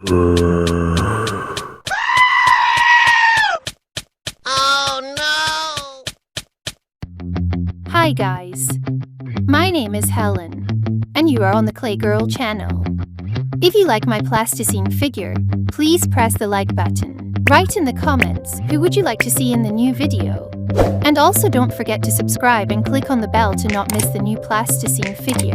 Oh no! Hi guys, my name is Helen, and you are on the Clay Girl channel. If you like my plasticine figure, please press the like button. Write in the comments who would you like to see in the new video. And also don't forget to subscribe and click on the bell to not miss the new plasticine figure.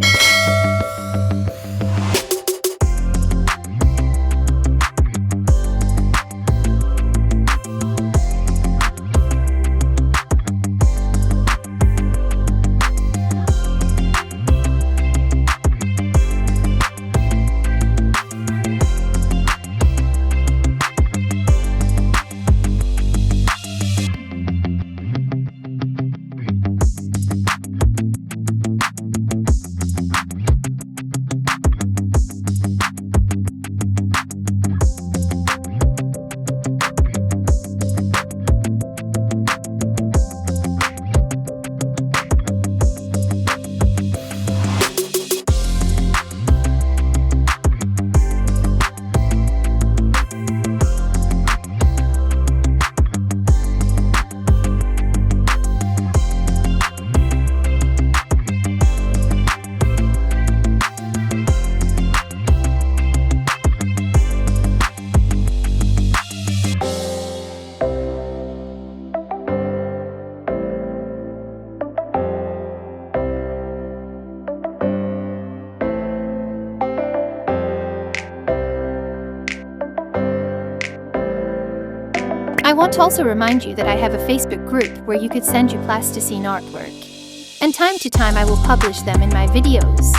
I want to also remind you that I have a Facebook group where you could send your plasticine artwork. And time to time I will publish them in my videos.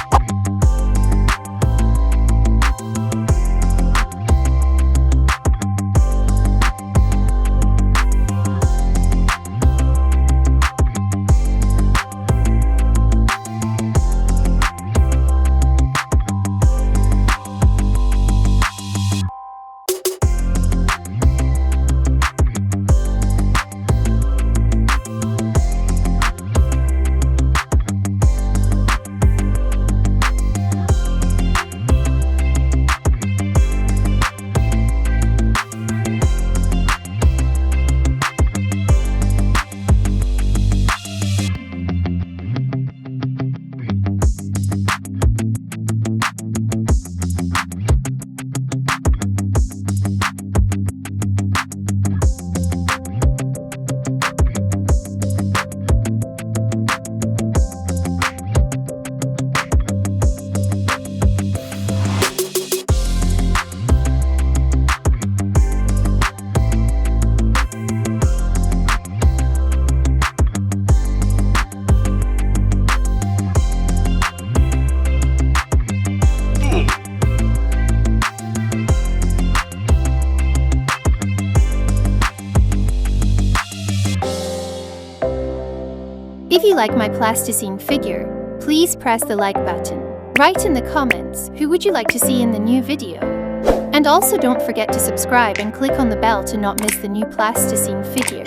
If you like my plasticine figure, please press the like button. Write in the comments who would you like to see in the new video. And also don't forget to subscribe and click on the bell to not miss the new plasticine figure.